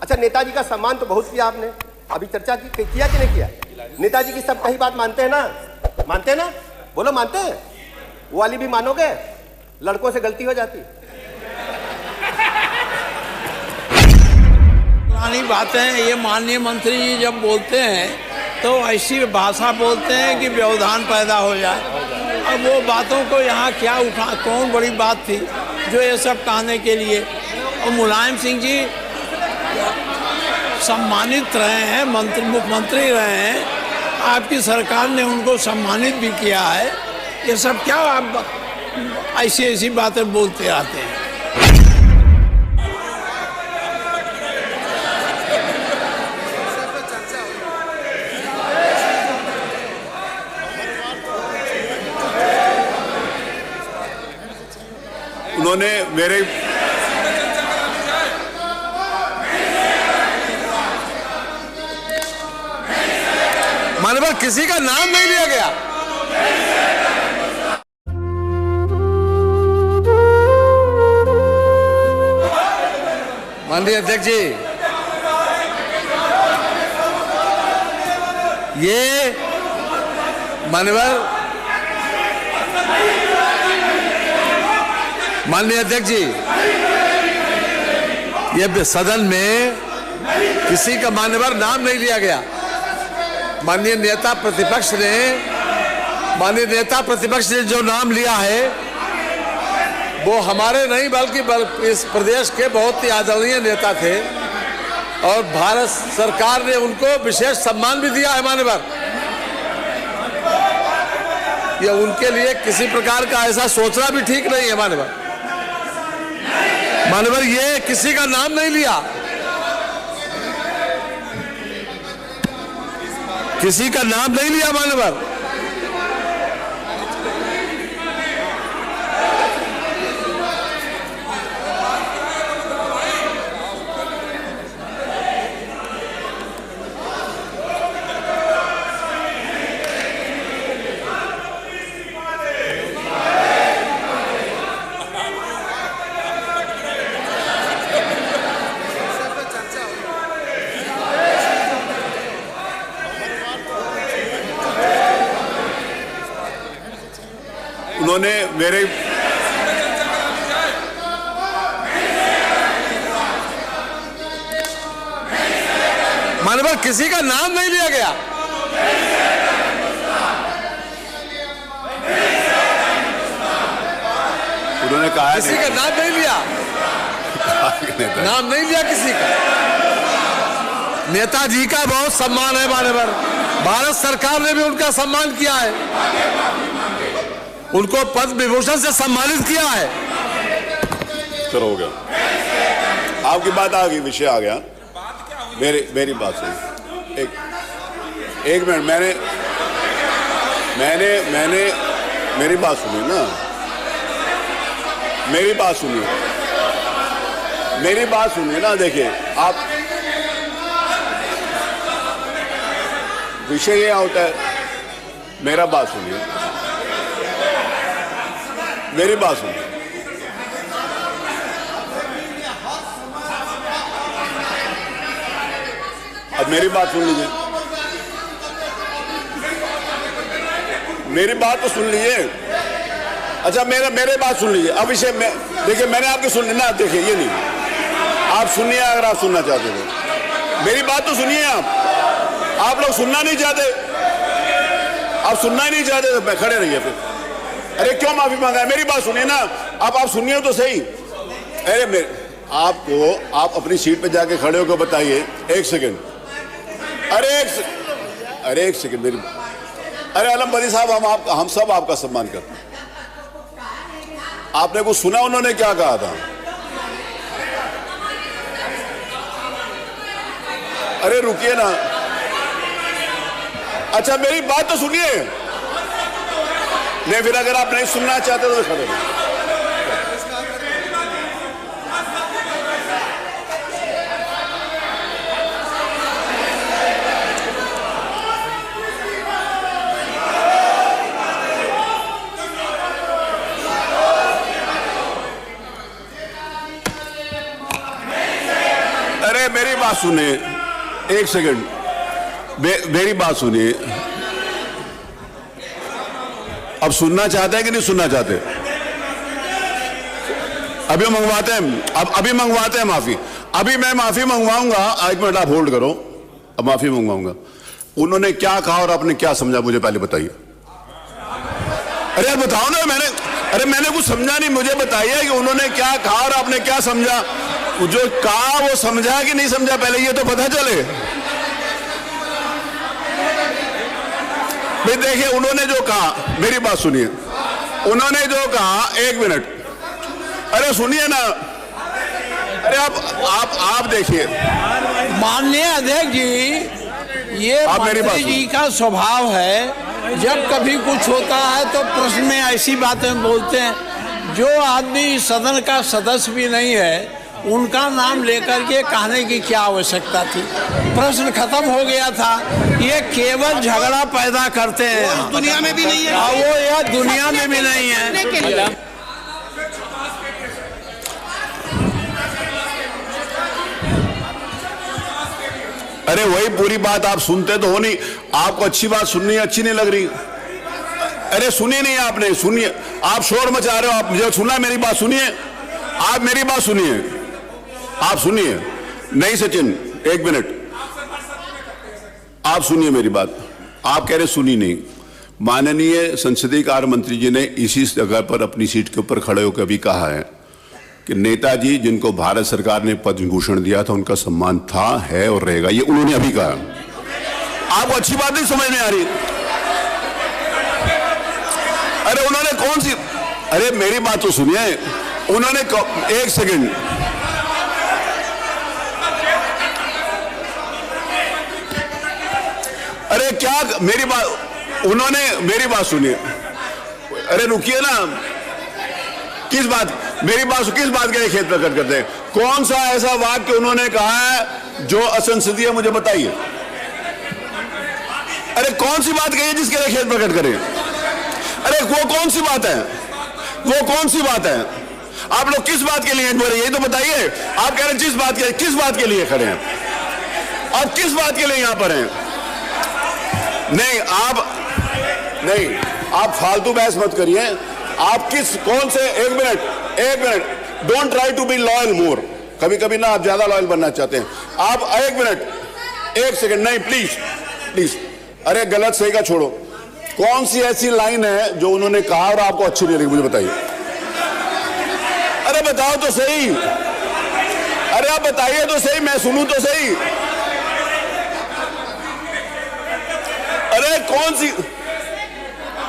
अच्छा, नेताजी का सम्मान तो बहुत किया आपने, अभी चर्चा किया कि नहीं किया? नेताजी की सब कही बात मानते हैं ना? मानते हैं ना? बोलो मानते हैं? वो वाली भी मानोगे? लड़कों से गलती हो जाती। पुरानी बातें ये माननीय मंत्री जी जब बोलते हैं तो ऐसी भाषा बोलते हैं कि व्यवधान पैदा हो जाए। अब वो बातों को यहाँ क्या उठा, कौन बड़ी बात थी जो ये सब कहने के लिए? और मुलायम सिंह जी सम्मानित रहे हैं, मुख्यमंत्री रहे हैं, आपकी सरकार ने उनको सम्मानित भी किया है। ये सब क्या आप ऐसी बातें बोलते आते हैं? उन्होंने मेरे मानवर किसी का नाम नहीं लिया गया। माननीय अध्यक्ष जी, ये माननीय अध्यक्ष जी, ये सदन में किसी का मान्यवर नाम नहीं लिया गया। माननीय नेता प्रतिपक्ष ने जो नाम लिया है वो हमारे नहीं बल्कि इस प्रदेश के बहुत ही आदरणीय नेता थे और भारत सरकार ने उनको विशेष सम्मान भी दिया है मान्यवर। ये उनके लिए किसी प्रकार का ऐसा सोचना भी ठीक नहीं है मान्यवर। मान्यवर ये किसी का नाम नहीं लिया, किसी का नाम नहीं लिया मान्यवर। उन्होंने मेरे मानवर किसी का नाम नहीं लिया गया। उन्होंने कहा किसी का नाम नहीं लिया, नाम नहीं लिया किसी का। नेताजी का बहुत सम्मान है मानवर, भारत सरकार ने भी उनका सम्मान किया है, उनको पद्म विभूषण से सम्मानित किया है। चलो हो गया, आपकी बात आ गई, विषय आ गया। मेरी बात सुनिए, एक मिनट। मैंने मेरी बात सुनिए ना, मेरी बात सुनिए ना। देखिए आप, विषय ये होता है, मेरा बात सुनिए, मेरी बात सुनिए। अब मेरी बात सुन लीजिए, मेरी बात तो सुन लीजिए। अच्छा मेरे बात सुन लीजिए। अब इसे देखिए, मैंने आपकी सुन ली ना। देखिए ये नहीं, आप सुनिए अगर आप सुनना चाहते हो। मेरी बात तो सुनिए। आप लोग सुनना नहीं चाहते, आप सुनना ही नहीं चाहते तो खड़े रहिए फिर। अरे क्यों माफी मांगा है? मेरी बात सुनिए ना। आप सुनिए तो सही। अरे आप अपनी सीट पे जाके खड़े होकर बताइए। एक सेकंड, अरे एक सेकंड मेरी। अरे आलमबरी साहब, हम सब आपका सम्मान करते हैं। आपने कुछ सुना उन्होंने क्या कहा था? अरे रुकिए ना। अच्छा मेरी बात तो सुनिए। नहीं, फिर अगर आप नहीं सुनना चाहते तो खड़े रहिए। मेरी बात सुनिए, एक सेकंड, मेरी बात सुनिए। अब सुनना चाहते हैं कि नहीं सुनना चाहते? अभी मंगवाते हैं, अब अभी मंगवाते हैं माफी। अभी मैं माफी मंगवाऊंगा, 1 मिनट आप होल्ड करो, अब माफी मंगवाऊंगा। उन्होंने क्या कहा और आपने क्या समझा, मुझे पहले बताइए। अरे यार बताओ ना, मैंने कुछ समझा नहीं, मुझे बताइए कि उन्होंने क्या कहा और आपने क्या समझा। जो कहा वो समझा कि नहीं समझा, पहले ये तो पता चले। भाई देखिए, उन्होंने जो कहा, मेरी बात सुनिए, उन्होंने जो कहा, 1 मिनट, अरे सुनिए ना, अरे आप देखिए। माननीय अध्यक्ष जी, ये मंत्री जी का स्वभाव है, जब कभी कुछ होता है तो प्रश्न में ऐसी बातें बोलते हैं। जो आदमी सदन का सदस्य भी नहीं है, उनका नाम लेकर के कहने की क्या आवश्यकता थी? प्रश्न खत्म हो गया था। ये केवल झगड़ा पैदा करते हैं, दुनिया में भी नहीं है, वो यह दुनिया में भी नहीं है। अरे वही पूरी बात आप सुनते तो हो नहीं, आपको अच्छी बात सुननी अच्छी नहीं लग रही। अरे सुनिए नहीं आपने, सुनिए, आप शोर मचा रहे हो। आप मुझे सुनना, मेरी बात सुनिए, आप मेरी बात सुनिए, आप सुनिए। नहीं सचिन, 1 मिनट, आप सुनिए मेरी बात। आप कह रहे सुनी नहीं। माननीय संसदीय कार्य मंत्री जी ने इसी जगह पर अपनी सीट के ऊपर खड़े होकर भी कहा है कि नेताजी जिनको भारत सरकार ने पद्म विभूषण दिया था, उनका सम्मान था, है और रहेगा। ये उन्होंने अभी कहा। आपको अच्छी बात नहीं समझ में आ रही? अरे उन्होंने कौन सी, अरे मेरी बात तो सुनिए, उन्होंने 1 सेकंड, अरे क्या मेरी बात, उन्होंने मेरी बात सुनिए। अरे रुकिए ना, किस बात, मेरी बात किस बात के लिए खेद प्रकट करते हैं? कौन सा ऐसा वाक्य उन्होंने कहा है जो असंसदीय, मुझे बताइए। अरे कौन सी बात कही है जिसके लिए खेद प्रकट करें? अरे वो कौन सी बात है, वो कौन सी बात है? आप लोग किस बात के लिए यही तो बताइए। आप कह रहे हैं किस बात के लिए खड़े हैं? आप किस बात के लिए यहां पर हैं? नहीं आप फालतू बहस मत करिए। आप कौन से, 1 minute, don't try to be loyal more. कभी कभी ना आप ज्यादा लॉयल बनना चाहते हैं। आप 1 मिनट, 1 सेकंड, नहीं प्लीज, अरे गलत सही का छोड़ो। कौन सी ऐसी लाइन है जो उन्होंने कहा और आपको अच्छी नहीं लगी, मुझे बताइए। अरे बताओ तो सही, अरे आप बताइए तो सही, मैं सुनूं तो सही। अरे कौन सी,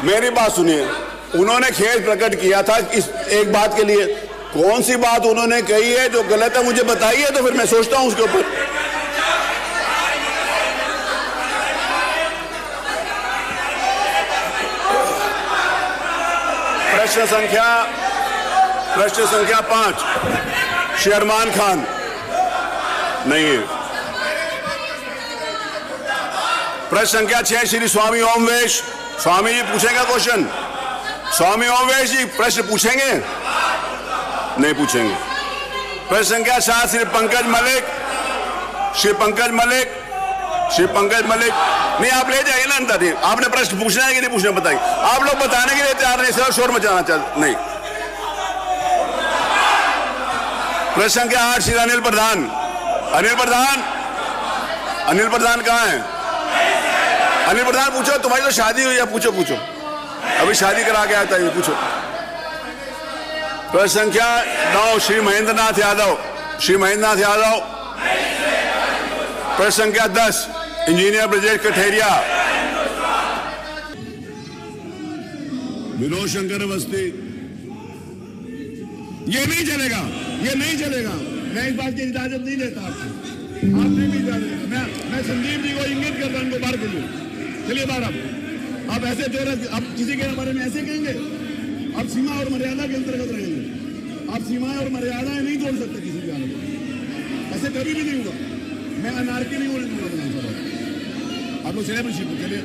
मेरी बात सुनिए। उन्होंने खेद प्रकट किया था इस एक बात के लिए। कौन सी बात उन्होंने कही है जो गलत है, मुझे बताइए, तो फिर मैं सोचता हूं उसके ऊपर। प्रश्न संख्या 5, शेरमान खान नहीं है। प्रश्न संख्या 6, श्री स्वामी ओमवेश, स्वामी जी पूछेगा क्वेश्चन। स्वामी ओमवेश जी प्रश्न पूछेंगे? नहीं पूछेंगे। प्रश्न संख्या 7, श्री पंकज मलिक, नहीं आप ले जाइए ना अंदर। आपने प्रश्न पूछना है कि नहीं पूछना, बताइए। आप लोग बताने के लिए तैयार नहीं, सिर्फ शोर मचाना चाहते नहीं। प्रश्न संख्या 8, श्री अनिल प्रधान, अनिल प्रधान कहाँ है? अनिल प्रधान पूछो, तुम्हारी तो शादी हुई है, पूछो, अभी शादी करा के आता है, पूछो। प्रश्न संख्या 9, श्री महेंद्र नाथ यादव, प्रश्न संख्या 10, इंजीनियर ब्रजेश कठेरिया, विनोद शंकर अवस्थी। ये नहीं चलेगा। मैं इस बात की इजाजत नहीं देता आपको। आप नहीं भी इजाजत, मैं संदीप जी को इंगित करता हूं, उनको बाहर के लिए। चलिए बाहर। आप ऐसे जोर, आप किसी के बारे में ऐसे कहेंगे? आप सीमा और मर्यादा के अंतर्गत रहेंगे। आप सीमाएं और मर्यादाएं नहीं जोड़ सकते किसी के आने को। ऐसे कभी भी नहीं होगा। मैं अनारकी नहीं बोलूंगा। आप लोग चले शिप, चलिए।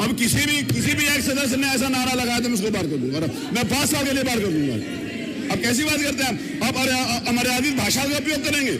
अब अब किसी भी एक सदस्य ने ऐसा नारा लगाया तो मैं उसको बाहर कर दूंगा, मैं 5 साल के लिए बाहर कर दूंगा। अब कैसी बात करते हैं आप? अब अमर्यादित भाषा का उपयोग करेंगे।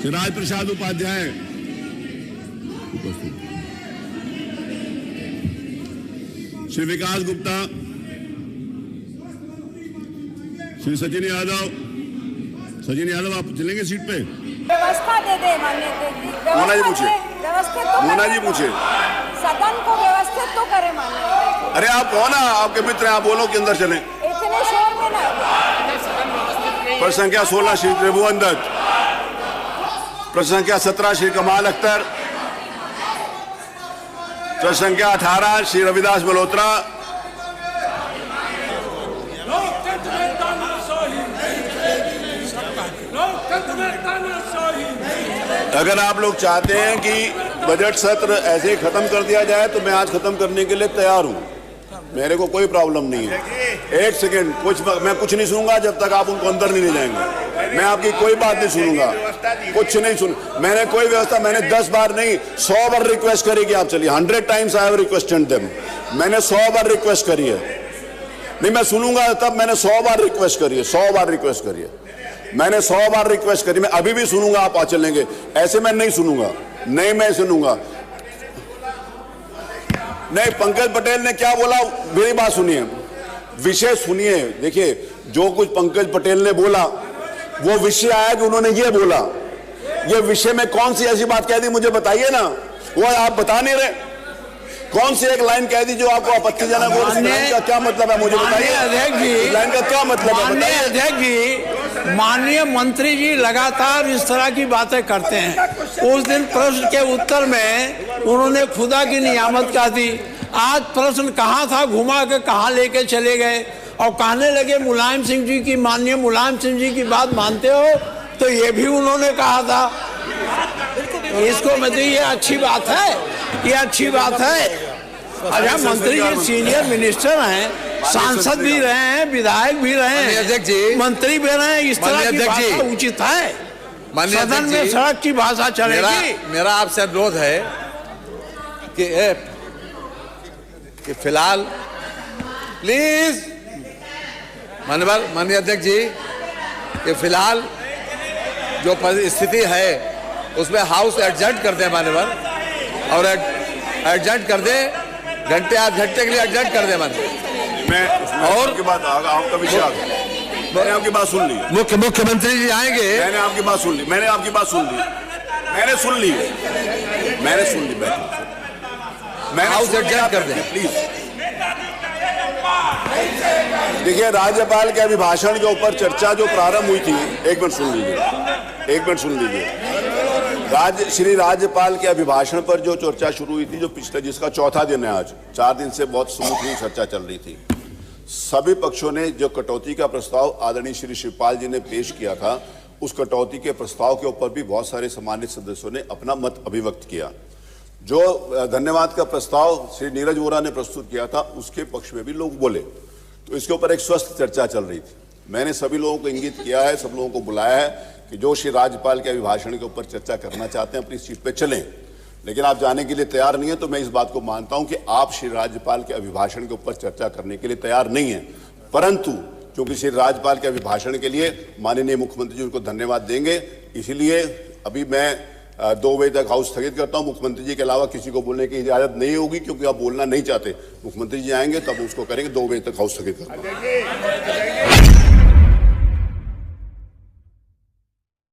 राज प्रसाद उपाध्याय उपस्थित, श्री विकास गुप्ता, श्री सचिन यादव। सचिन यादव आप चलेंगे सीट पे? व्यवस्था दे दे मान्य मोना जी पूछे, व्यवस्थित तो मोना जी पूछे, सदन को व्यवस्थित तो करे मान्य। अरे आप कौन है? आपके मित्र हैं, आप बोलो कि अंदर चलें। इतने शोर में ना। प्रश्न संख्या 16 श्री त्रिभुवन दत्त, प्रश्न संख्या 17 श्री कमाल अख्तर, प्रश्न संख्या 18 श्री रविदास मल्होत्रा। अगर आप लोग चाहते हैं कि बजट सत्र ऐसे ही खत्म कर दिया जाए तो मैं आज खत्म करने के लिए तैयार हूं, मेरे को कोई प्रॉब्लम नहीं है। एक सेकेंड, मैं कुछ नहीं सुनूंगा जब तक आप उनको अंदर नहीं ले जाएंगे। मैं आपकी कोई बात नहीं सुनूंगा, कुछ नहीं सुन। मैंने कोई व्यवस्था, मैंने 10 बार नहीं 100 बार रिक्वेस्ट करी कि आप चलिए। 100 times I have requested them. मैंने 100 बार रिक्वेस्ट करी है। नहीं मैं सुनूंगा तब, मैंने 100 बार रिक्वेस्ट करी है, 100 बार रिक्वेस्ट करी है, मैंने 100 बार रिक्वेस्ट करी। मैं अभी भी सुनूंगा, आप आ चलेंगे। ऐसे मैं नहीं सुनूंगा, नहीं मैं सुनूंगा नहीं। पंकज पटेल ने क्या बोला, मेरी बात सुनिए, विषय सुनिए। देखिए जो कुछ पंकज पटेल ने बोला वो विषय आया कि उन्होंने ये बोला। ये विषय में कौन सी ऐसी बात कह दी मुझे बताइए ना, वो आप बता नहीं रहे। कौन सी एक लाइन कह दी जो आपको आपत्तिजनक हो? इस लाइन का क्या मतलब है मुझे बताइए। अध्यक्ष जी, इस लाइन का क्या मतलब है बताइए। अध्यक्ष जी, माननीय मंत्री जी लगातार इस तरह की बातें करते हैं। उस दिन प्रश्न के उत्तर में उन्होंने खुदा की नियामत कहा थी। आज प्रश्न कहाँ था, घुमा के कहाँ लेके चले गए और कहने लगे मुलायम सिंह जी की, माननीय मुलायम सिंह जी की बात मानते हो? तो ये भी उन्होंने कहा था। इसको मतलब ये अच्छी बात है, ये अच्छी बात है। अच्छा मंत्री जी सीनियर मिनिस्टर हैं, सांसद भी रहे हैं, विधायक भी रहे हैं, अध्यक्ष जी मंत्री भी रहे हैं। इस तरह की भाषा उचित है? सदन में सड़क की भाषा चलेगी? मेरा आपसे अनुरोध है कि फिलहाल प्लीज माननीय अध्यक्ष जी, कि फिलहाल जो स्थिति है उसमें हाउस एडजर्ट कर दें मान्यवर, और एडजर्ट कर दें, घंटे आध घंटे के लिए एडजर्ट कर दें मान्यवर। मैं और की बात आपका विषय आ गया। मैंने आपकी बात सुन ली। मुख्यमंत्री जी आएंगे। मैंने आपकी बात सुन ली, मैंने आपकी बात सुन ली, मैंने सुन ली, मैंने सुन ली। मैंने हाउस एडजर्ट कर दें प्लीज। देखिए राज्यपाल के अभिभाषण के ऊपर चर्चा जो प्रारंभ हुई थी, एक मिनट सुन लीजिए, एक मिनट सुन लीजिए। श्री राज्यपाल के अभिभाषण पर जो चर्चा शुरू हुई थी, जो पिछले जिसका चौथा दिन है आज, 4 दिन से बहुत स्मूथली चर्चा चल रही थी। सभी पक्षों ने जो कटौती का प्रस्ताव आदरणीय श्री शिवपाल जी ने पेश किया था, उस कटौती के प्रस्ताव के ऊपर भी बहुत सारे सम्मानित सदस्यों ने अपना मत अभिव्यक्त किया। जो धन्यवाद का प्रस्ताव श्री नीरज वोरा ने प्रस्तुत किया था, उसके पक्ष में भी लोग बोले। तो इसके ऊपर एक स्वस्थ चर्चा चल रही थी। मैंने सभी लोगों को इंगित किया है, सब लोगों को बुलाया है कि जो श्री राज्यपाल के अभिभाषण के ऊपर चर्चा करना चाहते हैं अपनी सीट पे चलें। लेकिन आप जाने के लिए तैयार नहीं है, तो मैं इस बात को मानता हूं कि आप श्री राज्यपाल के अभिभाषण के ऊपर चर्चा करने के लिए तैयार नहीं है। परंतु क्योंकि श्री राज्यपाल के अभिभाषण के लिए माननीय मुख्यमंत्री जी उनको धन्यवाद देंगे, इसीलिए अभी मैं 2 बजे तक हाउस स्थगित करता हूं। मुख्यमंत्री जी के अलावा किसी को बोलने की इजाजत नहीं होगी, क्योंकि आप बोलना नहीं चाहते। मुख्यमंत्री जी आएंगे तब उसको करेंगे। 2 बजे तक हाउस स्थगित करता हूं।